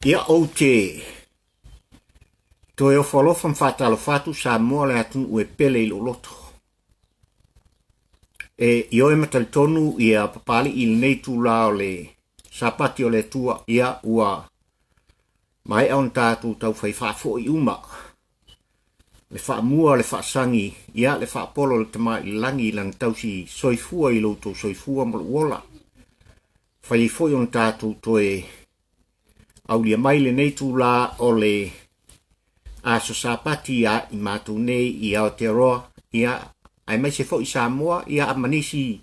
Ia o te to e ofalofa mfatalo fatu Samoa le atu ue pele ilo loto. Io e matalitonu ia Papalii nei tūlao le sapati o le tua ia ua mai au tātou tau fai whaafo i uma. Le whaamua le whaasangi ia le whaapolo le Tamaililangi lang tausi soifua i loto soifua maluola. Fai foi on tātou toe au lia mai le nei tūla o le aso sapati ia i mātou nei i Aotearoa ia ai mai se fo i Samoa ia amanisi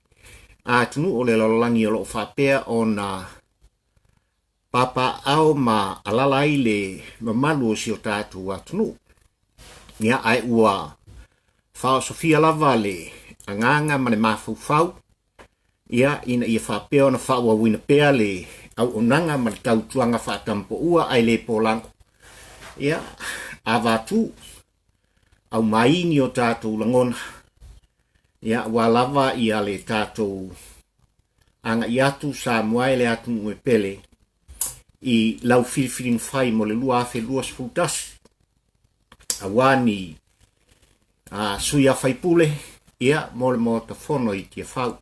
a tunu o le lalangi o lo whapea o na papa au ma alalai le mamalu o si o tātou a tunu. Ia ai ua Faasoa lava le anganga ma le Maafaufauga ia ina ia whapea o na whaua wina pea le au onanga ma le tautuanga TamaPouaAelePolago. Ia avatu au maini o tātou langona. Ia walava ia le tātou anga i atu Samoa le atu ue pele i lau whiriwhiring whai mo le lua afe lua sfutasi. Awani sui a whaipule ia mo le mo ta whono i tia whau.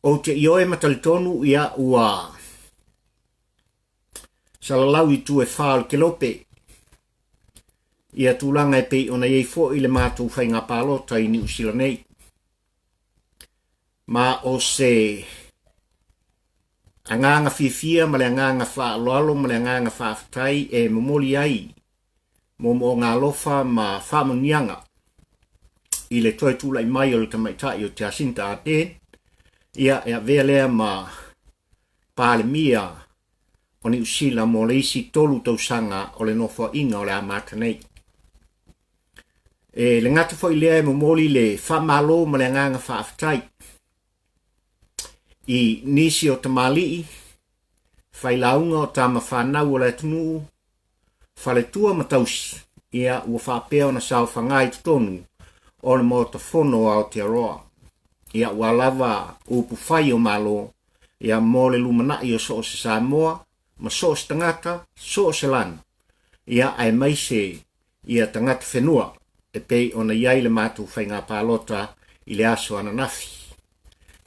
O te ioe matalitonu ia ua salalau i tu e whaal kelope. Ia tūlanga e pei ona iei fo i le mātou whai ngā pālota i New Zealand nei. Ma o se anganga fia ma le anganga whaaloalo ma le anganga whaafatai e momoli ai mo ngā lofa ma whaamanianga i le toi tūlai mai o le tamaitai o te asinta a te. Ia vea lea ma pāle mia o New Zealand mo le isi tolu tausanga o le nofo inga o le amata nei. Le ngata fo i lea e momoli le whamalo ma le nganga whaafatai. I nisi o Tamalii, whailaunga o Tama whanau o le tunu, whaletua matausi, ia ua whapea o na sao whangai tutonu o le mo ta whono o Aotearoa. Ia ua lava upu whai o malo, ia mo le lumanai o so se Samoa, ma so se tangata, so se lana. Ia ai maise ia tangata whenua, e pei ona iai le mātou whai ngā pālota i le aso ananafi.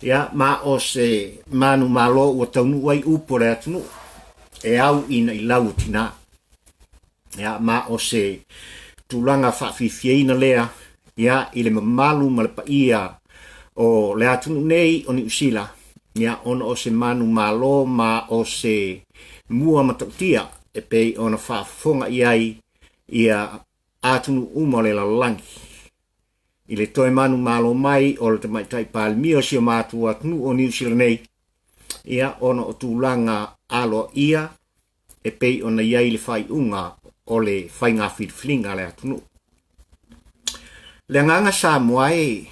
Ia ma o se manu malo ua taunu wai upo le atunu, e au ina i lau tina. Ia ma o se tūlanga whaafifieina lea, ia i le mamalu ma le paia o le atunu nei o New Zealand. Ia ona o se manu malo ma o se mua matautia, e pei ona whaafonga iai ia atunu uma le lalangi. I le toi manu malo mai o le tamaitai palmio si o mātu atunu o New Zealand nei. Ia ona o tūlanga alo ia e pei ona iai le whai unga o le whai ngā whirwhiringa le atunu. Le nganga Samoa e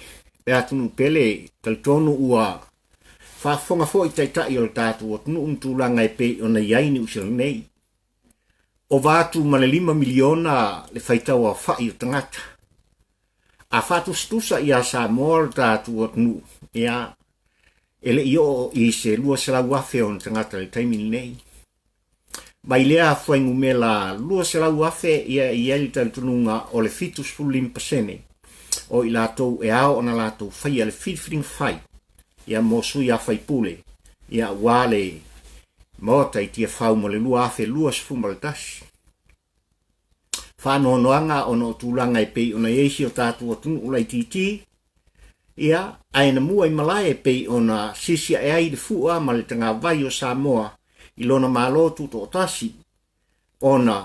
atunu pele talitonu ua whaafonga fo i taitai o le tātu atunu tūlanga e pei ona iai New Zealand nei. O vātu ma le 5 miliona le whaitau a whai o tangata. A whatu stusa i a Samoa le tātu atunu. Ia ele io i se lua se lau afe o tangata le taimini nei. Bai lea whaingu me la lua se lau afe ia i eli talitununga o le fitus fulim pasene. O i lātou e ao ona lātou whai ale whirwhiring whai. Ia mo sui a whai pule. Ia wale mota i tia whau mo le lua afe lua sfuma le tasi. Whanoanoanga ono tūlanga e pei ona eisi o tātou atunu ulai titi. Ia aina mua i malai e pei ona sisia e ai de fua ma le tanga vai o Samoa i lona malotu to tasi. Ona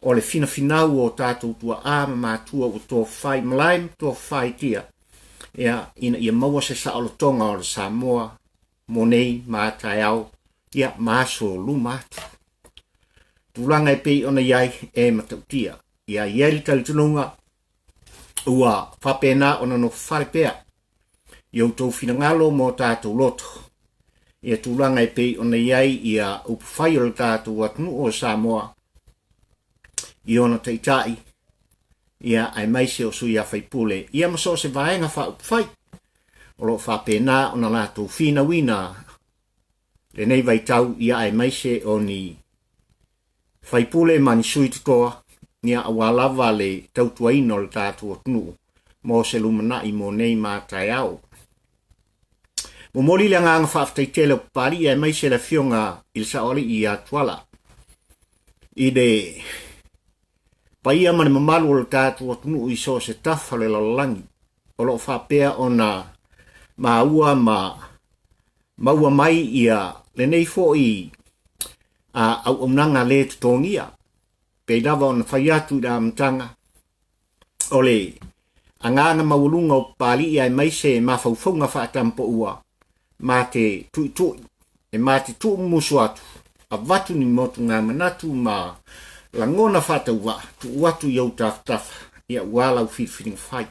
o le fina finau o tātou tua ama mātua o tō whai malaim tō whai tia. Ia ina ia maua se saolotonga o le Samoa mo nei mātai au. Ia māso lumatu. Tūlanga e pei ona iai e matautia. Ia ieli talitununga ua whapena ona no wharepea. Iau tau finangalo mo tātou loto. Ia tūlanga e pei ona iai ia upwhai o le tātou atunu o Samoa. I ona teitai. ia ai mai se o sui a faipule. Ia maso se vaenga wha upwhai. O lo wha pēnā o na lātou whina wina. Le nei vai tau ia ai mai se o ni faipule mani sui tutoa. Nia awalawa le tautuaina o le tātou o tunu. Mo se lumana i mo nei mātai au. Mo mori le nganga whaaftaitele o Papalii ai mai se la fionga il saoli i a Tuala. I de paia mani mamalu o le tātou o tunu i so se tafa le lalangi. O lo whapea o na maua maua mai ia le nei fo i au omnanga le tutongia. Pei lava o na whaiatu da mtanga. O le anganga maulunga o Papalii ai mai se Maafaufauga Faa-Samoa. Ma te tui e ma te tu musu atu. A watu ni Motugaafa Manatu ma langona whatauwa. Tu watu iau taftafa. Ia wala u whiwhiring whai.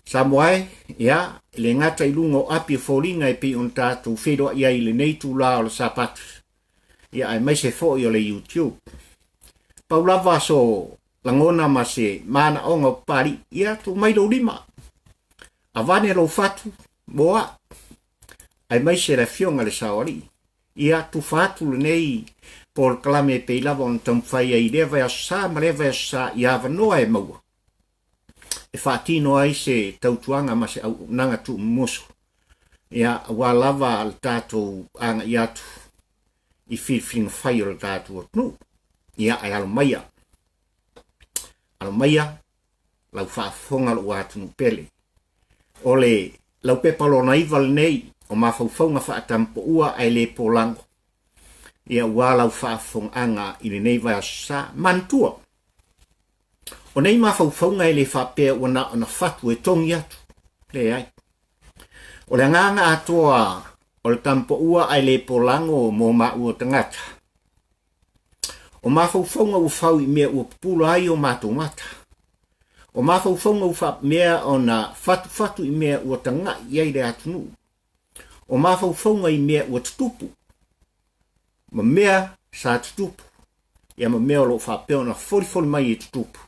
Samoa ia le ngata ilungo api folinga e pi on tātou wheroa ia i le neitu la o le sapatu. Ia ai mai se fo i o le YouTube. Paulava so langona ma se mana onga o Papalii. Ia tu mailo lima. Avane lo fatu. Boa. Ai mai se la fionga le saori. Ia tu fatu le nei por klame pe lava on tamfai ai leva ya sa ma leva ya sa ia vanoa e maua. E fatino ai se tautuanga ma se au nanga tu musu. Ia wa lava al tatou anga iatu. I filfling fai o le tatou o tunu. Ia ai alomaya. Alomaya lau whaafonga lo atunu pele. Ole lau pepalo na iwal nei. O Maafaufauga Faa-Samoa ia walau whaafonga i le nei vai sa mantua. O nei Maafaufauga e le whapea o na whatu e tongi atu. Le ai. O le nganga atoa o le TamaPouaAelePolago mo maua tangata. O Maafaufauga u whau i mea ua pupula ai o mātongata. O Maafaufauga u whap mea o na whatu i mea ua tanga i ai le atunu. O Maafaufauga i mea ua tutupu. Ma mea sa tutupu. Ia ma mea o lo whapea na foli mai i tutupu.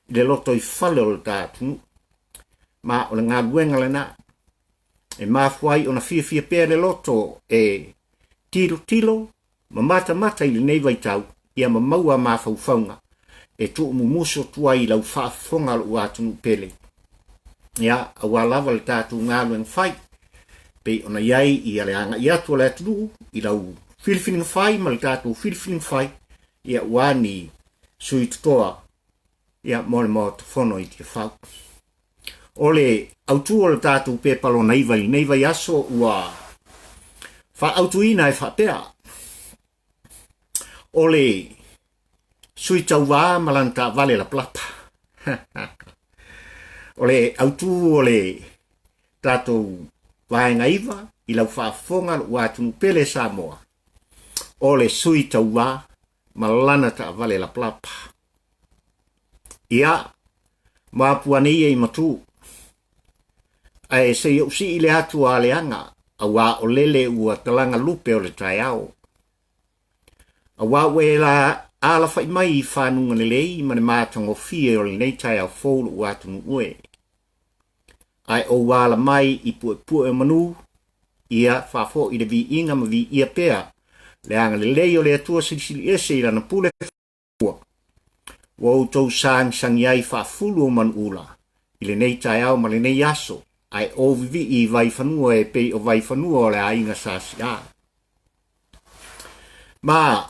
I le loto i whale o le tātunu. Ma o le ngā luenga le nā. E mafuai o na fia pēr le loto e tilo. Ma mata i le nei vai tau. Ia ma maua Maafaufauga. E tu mumuso tua i lau whaafonga o atunu pele. Ia a walawa le tātu ngā luenga whai. Pe ona iai i ale anga i atu ale atu i lau filfiling whai ma le tātou filfiling whai ia wani sui tutoa ia mole mo te whono i te whau. Ole autu o le tātou pepalo nei vai aso ua wha autuina e whapea. Ole sui-tauva ma lana taavale lapalapa. Ole autu ole tātou Vaega iwa i lau whaafonga o atunu pele Samoa. O le sui-tauva ma lana taavale lapalapa. Ia, mapua nei e matu. Ai se iau si i le atu a leanga, a wā o lele ua talanga lupe o le tai au. A wā ue la ala whai mai i whanunga lelei ma ne mātango fie o le nei tai au fōlu o atunu ue. Ai o wala mai i pue manu, ia whafo i le vi inga ma vi ia pea, le anga le leo le atua silisili ese i lana pule fua. Wa outou sang iai whafulu o man ula, i le nei tai au ma le nei aso, ai o vivi i vai whanua e pei o vai whanua o le a inga sasi a. Ma,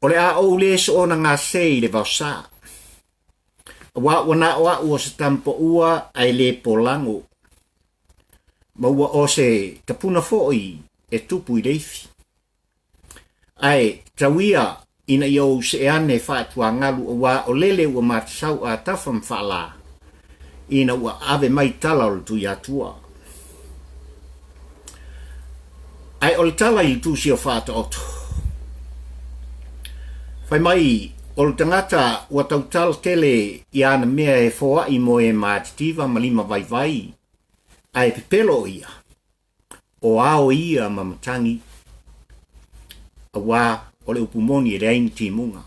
o le a o le so ona ngā sei le vausa. Wa wana wa o se TamaPouaAelePolago. Ma ua o se tapuna foi e tupu i leifi. Ai tauia ina iau se ane whaatua ngalu wa o lele ua matasau a tafam whaala. Ina ua ave mai tala o le tui atua. Ai o le tala i Tusia whaata oto. Whai mai o le tangata ua tautala tele i ana mea e foa i mo e mātitiva ma lima vai. Ai pepelo ia. O ao ia mamatangi. A wā o le upumoni e reini timunga.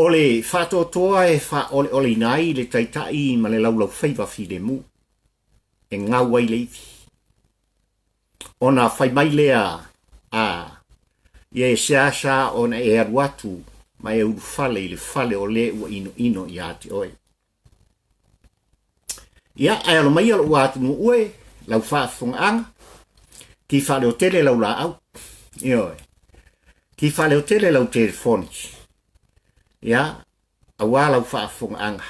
Ole whatotoa e wha ole nai le taitai ma le laulau whaiva fi le mu. E ngau ai leivi. Ona whai mai lea ia e seasa ona e aruatu ma e uru fale i le fale o le ua ino i ate oe. Ia ai alo mai alo ua atu nu ue lau whaafonga ki fale o tele lau la au. Ioe. Ki fale o tele lau telefoni. Ia awa lau whaafonga.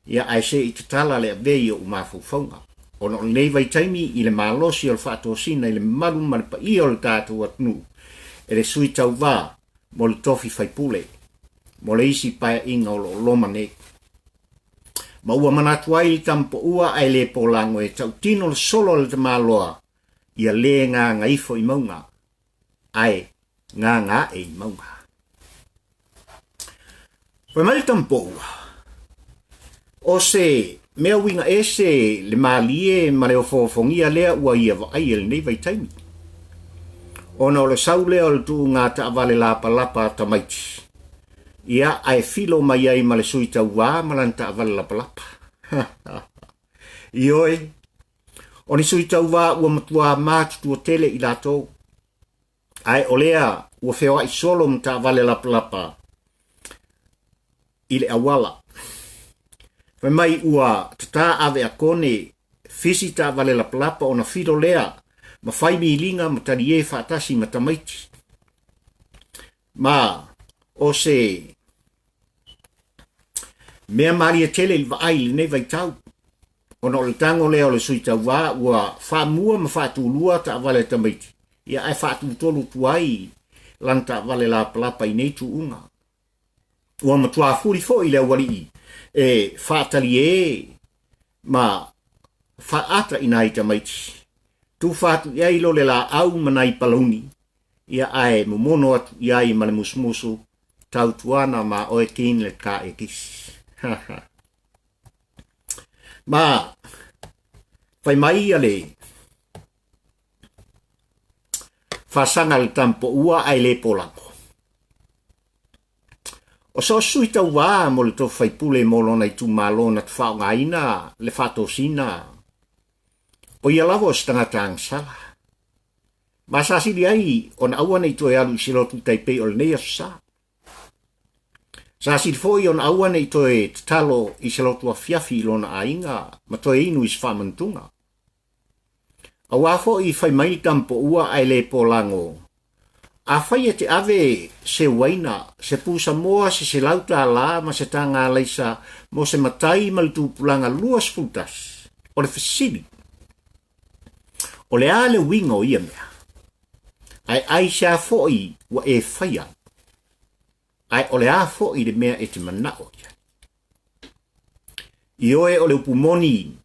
Ia ai se i tatala le avei o Maafaufauga. Ono nei vai taimi i le malosi o le whaatosina i le maru maripa i o le tātou atnu. E le sui-tauva mo le tofi whaipule. Mo le isi paia inga o lo loma ne. Ma ua manatu ai li TamaPouaAelePolago e tau tino le solo le te maloa. Ia le ngā ifo i maunga. Ai ngā e i maunga. Poi mai TamaPoua. O se mea winga ese le malie ma le ofofongia lea ua ia vai ele nei vai taimi. Ona o le saule o le tu ngā taavale lapalapa tamaiti. Ia ai filo mai ai ma le sui-tauva ma lan taavale lapalapa. Ioe. O ni sui-tauva ua matua mātutu o tele i lato. Ai o lea ua whewa i solo ma taavale lapalapa. I le awala. Fai mai ua tata ave a kone fisi taavale lapalapa ona filo lea. Ma fai mi linga ma tari e whaatasi ma tamaiti. Ma o se mea maria tele il vaai li nei vai tau. Ona o le tango lea o le sui-tauva ua whaamua ma whaatulua taavale tamaiti. Ia ai whaatutolu tuai lan taavale lapalapa i nei tu unga. Ua matua furi fo i lea wali e whaatali e ma whaata i nai tamaiti. Tu fatu iai lo le la au manai palauni. Ia ai mumono atu iai ma le musmusu tau tuana ma oe kin le ka e kisi. Ma fai mai ale fasanga le TamaPouaAelePolago. O so sui-tauva mo le to fai pule mo lona i tu malona te whaongaina le whatosina. O ia lavo stangata ang sala. Masasili ai on awane ito e alu isilotu taipei o le nei asa. Sasili foi on awane ito e talo isilotu a fiafi lona ainga ma to e inu is whamantunga. Awafo i fai mai TamaPouaAelePolago. A fai e te ave se waina, se Faa-Samoa, se lauta la ma se tanga leisa mo se matai maltu pulanga luas futas. O le fasili. O le ale wingo ia mea. Ai sa foi wa e faya. Ai o le a foi le mea e te manao ia. Ioe o le upumoni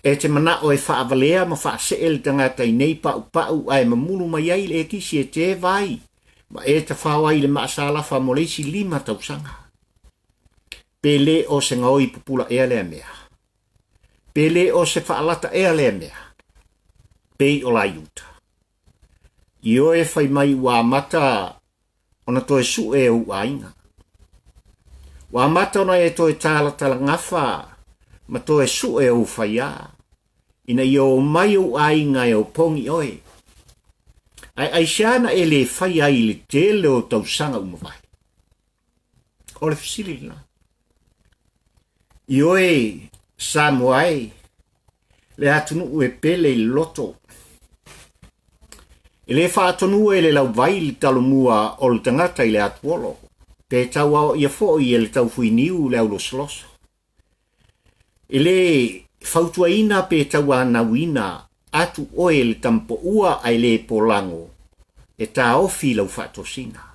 e te manao e whaavalea ma whaaseel tangata i nei pau ai mamunu mai ai le kisi e te vai. Ma e te whawai le maasalafa mo leisi 5 tausanga. Pele o se ngaoi pupula ea lea mea. Pele o se whaalata ea lea mea. Pei o la iuta. Ioe fai mai wa mata ona toe su e u ainga. Wa mata ona e toe tala ngafa ma toe su e u faya. Ina io mai u ainga e o pongi oe. Ai siana e le faya i le tele o tausanga umawai. O le fisili la. Ioe Samoai le atunu ue pele i loto. E le whaatonu e le lau vai li talumua o le tangata i le atuolo. Pe tau ao ia fo i le tau fui niu le aulo sloso. E le fautuaina pe tau anawina atu oe le TamaPouaAelePolago e ta ofi lau whaatosina.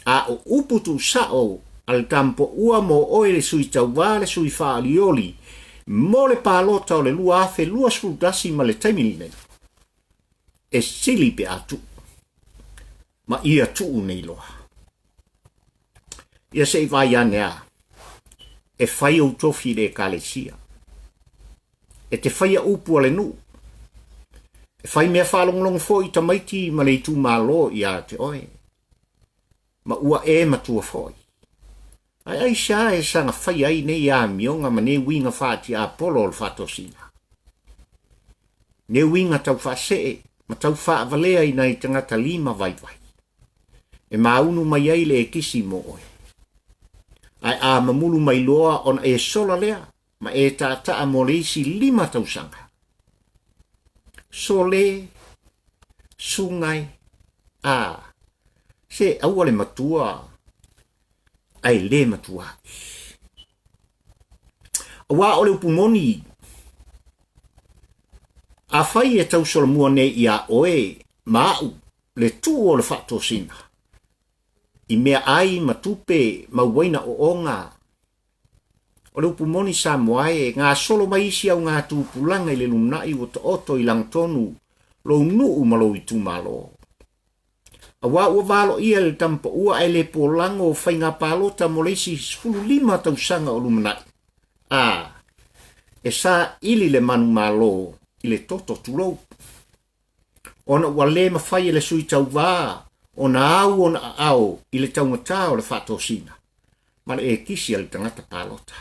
A o uputu sao al TamaPoua mo oe le sui-tauva le sui Faaleoili mo le palota o le lua afe lua sfultasi ma le taimilinen. E sili pe atu. Ma ia tuu nei loa. Ia se vai anea. E fai au tofi le kalesia. E te fai a upu ale nu. E fai mea whalonglong fo i tamaiti ma le tu malo i a te oe. Ma ua e matua foi. Ai sa e sanga fai ai nei a mionga ma ne winga whaati a polo o le whatosina. Ne winga tau whasee, ma tau whaavalea i nei tangata lima vai. E maunu mai ai le e kisi mo oe. Ai a mamulu mai loa on e sola lea, ma e tata a moleisi lima tau sanga. Sole, sungai, se awale matua, ai le matua. Awa ole upumoni, a fai e tau sola mua ne ia oe, maau, le tu o le whato sina. I mea ai matupe mauwaina o onga. O le upumoni sa moae, ngā solo maisi au ngā tūpulanga i le lumnai o te oto i lang tonu, lo nuu malo i tūmalo. Awa ua valo ia le TamaPouaAelePolago o whai ngā pālota mo leisi 15 tausanga o lumnai. E sa ili le manu malo i le toto tulou. Ona ua le mawhai le sui-tauva, ona au ona au i le taungata o le whatosina. Ma le e kisi le tangata pālota.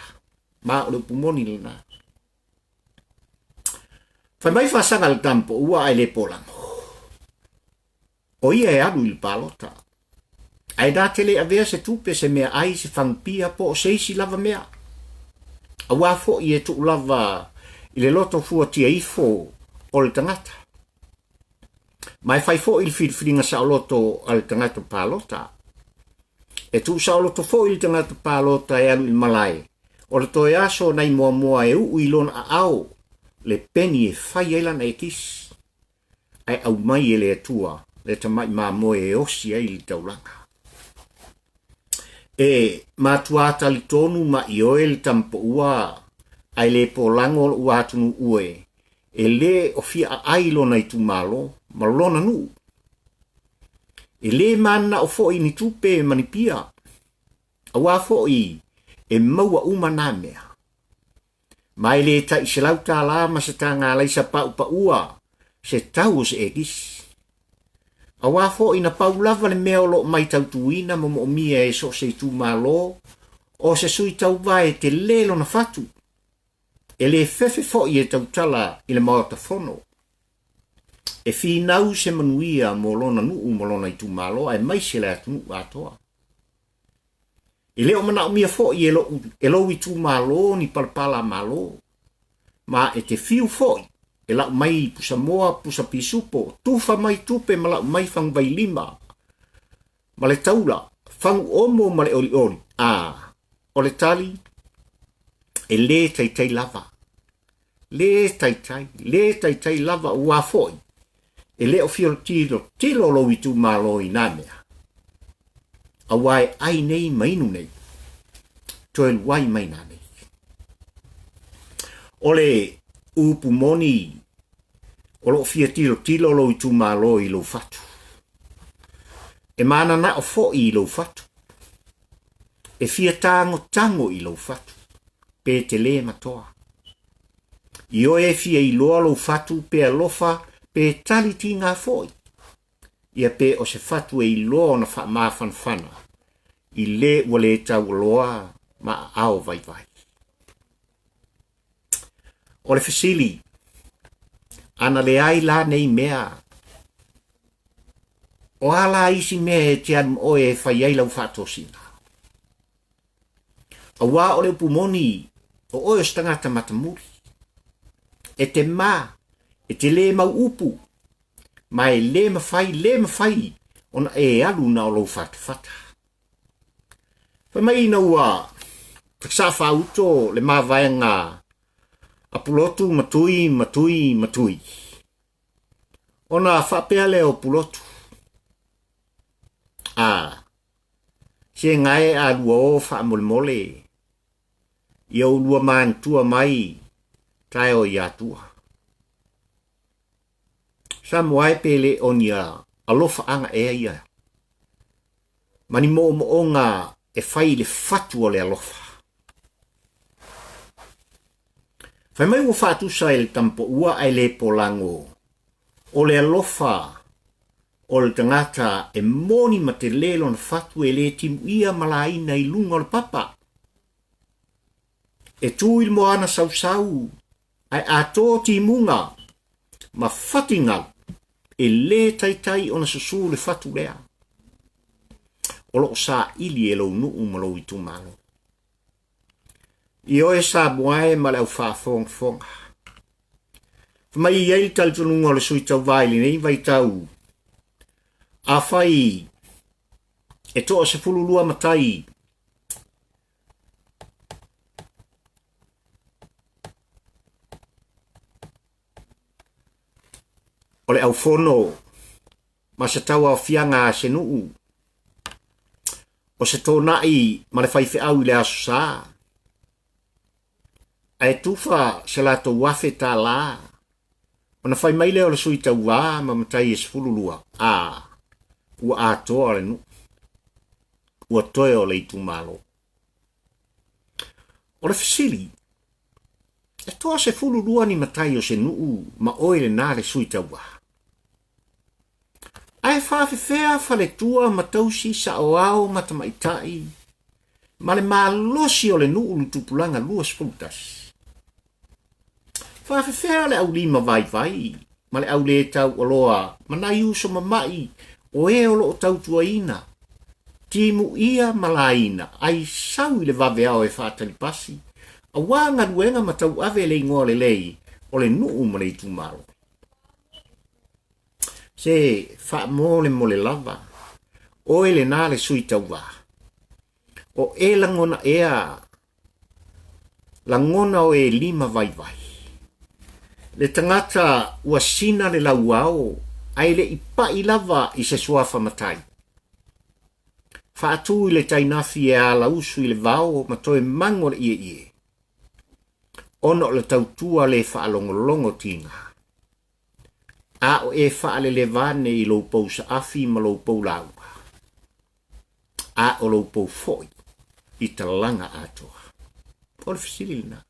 Ma o le upumoni lana. Whai mai whasanga le TamaPouaAelePolago. O ia e anu i le pālota. Ai nā tele a vea se tupe se mea ai se whangpia po o seisi lava mea. A wafo i e tu lava i le loto fua tia ifo o le tangata. Mai fai fo i le whiringa sa o loto al tangata pālota. E tu sa o loto fo i le tangata pālota e anu i malai. O le toe aso nai mua mua e uu i lona a au. Le peni e fai elan e kis. Ai au mai e le atua. Le tamai ma moe e osi ai li taulanga. E matuata li tonu ma i oe li TamaPouaAelePolago o ua atunu ue. E le o fia a ailo na i tu malo, ma lona nu. E le mana o fo i ni tupe manipia. A wa fo i e maua umana mea. Mai le ta i se lauta la ma se tanga lai sa Paua se tau se egis. A wafo ina paulava le mea o lo mai tautuina mo o mia e so se tu malo o se sui-tauva e te lelo na fatu. E le fefe fo i e tautala i le maota fono. E finau se manuia mo lona nuu mo lona i tu malo e mai se le atu atoa. E leo mana o mia fo i e lo i tu malo ni palpala malo. Ma e te fiu fo i. E lau mai Faa-Samoa pusa pisupo, tufa mai tupe ma lau mai fang vai lima. Ma le taula, fang omo ma le oli oli. O le tali, e le tai lava. Le tai lava ua foi. E le o fio tilo lo i tu malo i namea. A wai ai nei mainu nei. To el wai mai nane. O le upumoni o lo fia tilo lo i tu malo i lo fatu. E mana na o fo i lo fatu. E fia tango i lo fatu. Pe te le matoa. I o e fia i loa lo fatu pe alofa pe taliti ngā foi. Ia pe o se fatu e i loa na maafanfana. I le wale tau loa ma ao vai. O le fesili, ana le ai la nei mea. O ala isi mea e te anu oe e fai ai lau whatosina. A wā o le upumoni, o oe stangata matamuri. E te mā, e te le mau upu. Ma e le mawhai, ona e alu na o lau whatawhata. Whai mai ina ua, taksafa auto le mā vaenga, apulotu matui. Ona whapea leo pulotu. Se ngai a lua o whaamole. Iau lua mantua mai, tae o iatua. Sa moai pele onia, alofa anga ea ia. Mani mo nga e whai le fatu o le alofa. Whai mai ua whātusa e le TamaPouaAelePolago o le alofa o le tangata e moni ma te lelo na whatu e le timu ia malaina i lunga o le papa. e tū il moana sau ai a tō ti munga ma whatinga e le tai ona susu le whatu lea. O loo sa ili e lo nuu ma lo i tumalo. I oe sa moae ma le au whaafonga. Mai iei talitununga le sui-tauva ili nei vai tau. A whai e toa se fululua matai. O le au fono ma se tau au fianga se nuu. O se tōnai ma le whaife au i le aso sā. Ai tufa se lato wafe tā la. O na whai maile o le sui-tauva ma matai e se fululua. Ua atoa le nu. Ua toe o le itu malo. O le fisili. E toa se fululua ni matai o se nuu ma oe le nā le sui-tauva. Ai whawhewhea whaletua matausi sa o au matamaitai. Ma le malosi o le nuu lutupulanga luas putas. Whawhewhea le au lima vai. Ma le au le tau oloa. Manai uso mamai. O e olo o tautuaina. Timu ia malaina. Ai sau i le vaveao e whātalipasi. A wanga ruenga matau ave le ingoa le lei. O le nuu ma le itumaro. Se fa mole lava. O ele nā le sui-tauva. O e langona ea. Langona o e lima vai. Le tangata ua sina le lauao. Ai le ipai lava i se suafa matai. Fa atu i le tainafi e ala usu i le vao ma toe mango le ie. Ono le tautua le fa alongolongo tinga. A o e whaale le vane i lo pou sa afi ma lo pou lauga. A o lo pou foi i talanga atoa. O le fisilina.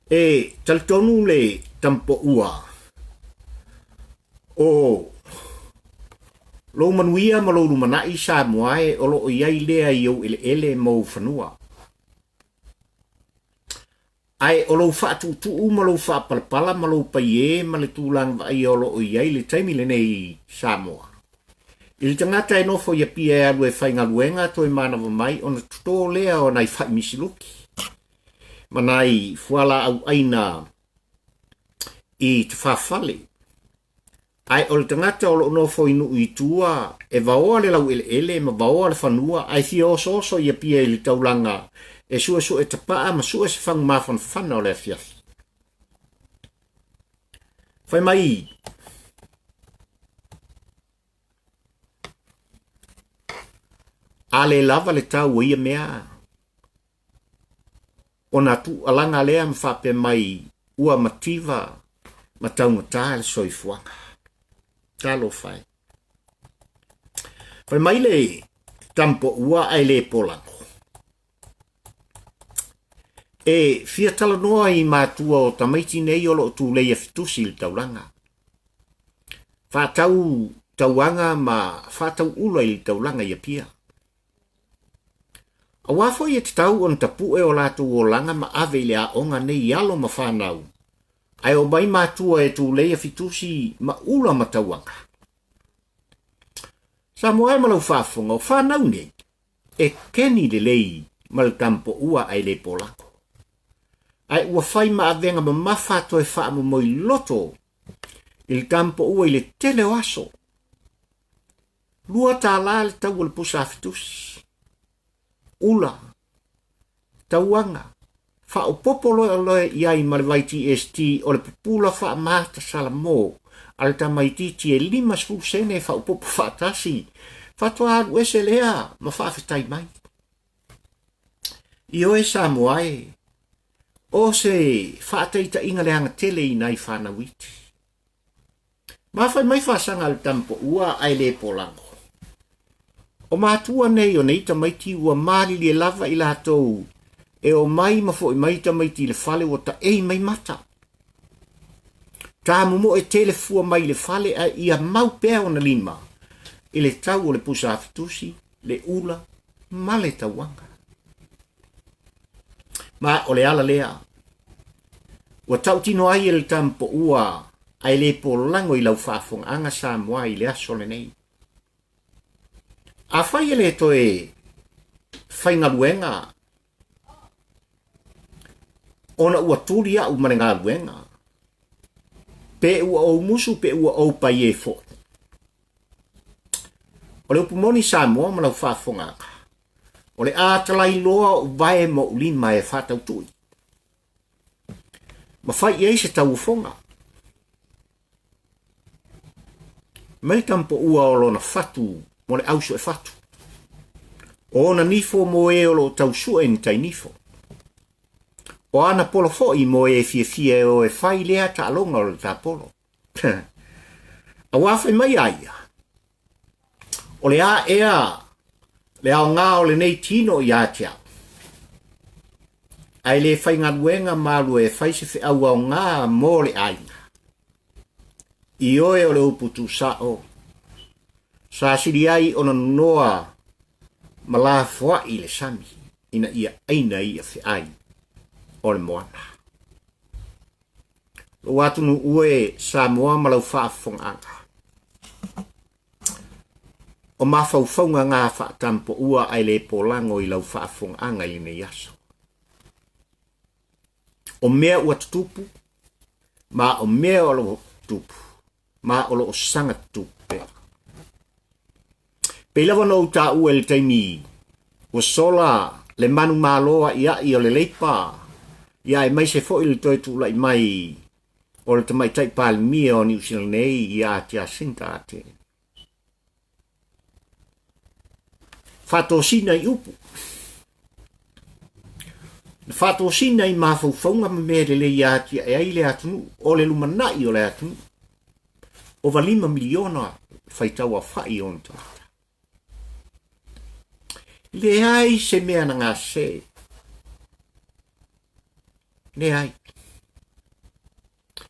E taltonu le TamaPouaAelePolago. O lo manuia ma lo lumanai sa moae o lo iai lea i au ele mau whanua. Ai o lo whaatutu ma lo whaapalapala ma lo paie ma le tūlang vai o lo iai le taimi le nei Samoa. I le tangata e nofo ia pia e alu e whainga luenga toi manawa mai o na tuto lea o nai whai misiluki. Ma nai fuala au aina i te whawhale. Ai o le tangata o lo nofo inu i tua e vaoa le lau ele ma vaoa le whanua ai fi oso ia pia i le taulanga e sua e tapaa ma sua se whangu mawhanwhana o le afiafi. Whai mai. A le lava le tau ia mea. O na tu alanga lea mwhape mai ua mativa ma taungata le soifuanga. Talo whai. Whai mai le TamaPouaAelePolago. E fia tala noa i mātua o tamaiti nei o lo tu leia fitusi il taulanga. Whātau tauanga ma whātau ula il taulanga ia pia. A wafo i te tau on tapu e o lātu o langa ma ave le a onga nei alo ma whanau. Ai o mai mātua e tu leia fitusi ma ula ma tauanga. Sa moai ma lau whafonga o whanau nei. E keni le lei ma le TamaPouaAelePolago. Ai ua whai ma avenga ma mawhato e wha mo moi loto. Il TamaPouaAelePolago i le tele o aso. Lua tā la le tau le pusa fitusi. Ula. Tauanga. Wha o popolo aloe iai ma le vaiti ST o le pupula wha mata salamo. Al tamaiti e 5 sene wha o popo wha tasi. Wha toa adu ese lea ma wha awhitai mai. I oe Samoae. O se whaataita inga le hanga tele i nai whanawiti. Mawhai mai whasanga al TamaPouaAelePolago. O mātua nei o nei tamaiti ua mali le lava i lātou. E o mai mafo i mai tamaiti le fale o ta ei mai mata. Tā mumo e tele fua mai le fale a ia mau pēa o na lima. I le tau o le pusa afitusi, le ula, ma le tauanga. Ma o le ala lea. Ua tau tino ai le TamaPouaAelePolago i lau Faafongaanga Samoa i le aso le nei. A whai ele toe whaingaluenga. Ona ua turi au marenga luenga. Pe ua au musu pe ua au pai e fo. O le upumoni Samoa ma lau Faafongaanga. O le ātalai loa u vae mo ulima e whātautui. Ma whai ei se tau ufonga. Mai TamaPouaAelePolago o lona whatu mo le auso e whatu. O na nifo mo e o lo tau sua ni tai nifo. O ana polo foi mo e fie o e whai lea ta alonga o le ta polo. A wawhai mai aia. O le a ea, le ao ngā o le nei tino i atia. Ai le whai ngā luenga malu e whai se au au ngā mo le ainga. I oe o le uputu sa o. Sa siri ai ona noa mala fwa i le sami. Ina ia aina ia fe ai. O le moana. Lo watunu ue Samoa malau Faafongaanga. O Maafaufauga ngā TamaPouaAelePolago i lau Faafongaanga i nei aso. O mea ua tutupu, ma o mea o lo tupu, ma o lo sanga tupu. Peilawa no ta ua le taimi, o sola le manu maloa ia i o le leipa, ia e mai se fo ili toi tu lai mai, o le tamai tai pāli mia o New Zealand nei ia tia sinta ate. Fatosina i upu. Fatosina i Maafaufauga mamere le ia tia e ai le atunu, o le lumanai o le atunu. Over 5 miliona faitaua fai on tata. Le ai se mea na ngā se. Le ai.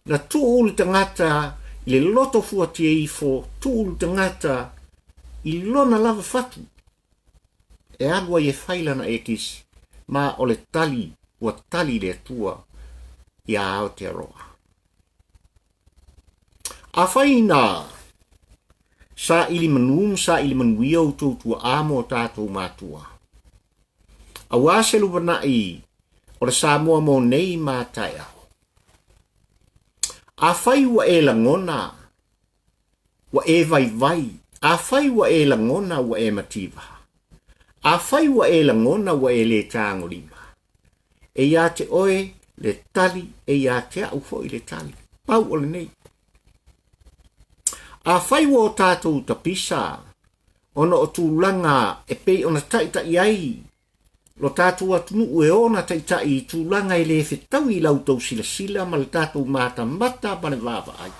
Na tūlu tangata i le loto fuatia i fo tūlu tangata i lona lava fatu. E agua i e whailana e kisi ma o le tali ua tali le tua i a Aotearoa. A whaina sa ili manum sa ili manuia o tūtua amo o tātou mātua. A wāselu wanai o le Samoa mo nei mātai au. A whai wa e langona wa e vai. A whai wa e langona wa e mativa. A whai wa e langona wa e le tāngolima. E ia te oe le tali e ia te au fo i le tali. Pau o le nei. A whai wa o tātou tapisa, ona o tūlanga e pei ona taita iai, lo tātou atunu ue ona taita i tūlanga e le whetau i lautou sila ma le tātou mata pa le vava ai.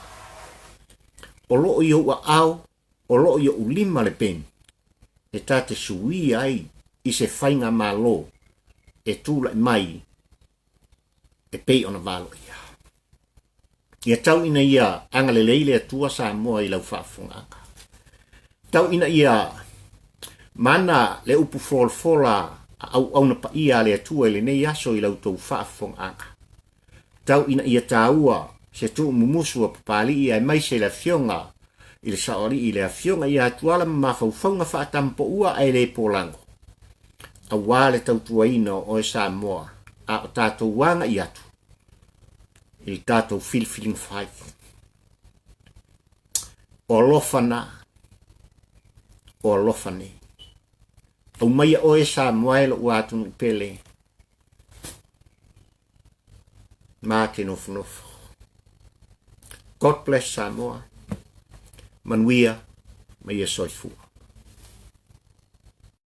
O loo i ua au, o loo i o lima le pen, e tāte sui ai i se whainga malo, e tūla mai, e pei ona valo ia. Ia tau ina ia angale leile atua Samoa i lau Faafongaanga. Tau ina ia mana le upu fola au na pa ia le atua le nei aso i lau tau Faafongaanga. Tau ina ia taua se tu mumusu a Papalii ai mai se la fionga i le saori i le fionga ia Tuala Maafaufauga Faa-Samoa a wale teuteuina o e Samoa a o tātou wanga i atu. I tātou feeling five. O lofana. O lofane. Au mai o e Samoa e lo uatunu pele. Mā te nofo. God bless Samoa. Manuia mai e soifua.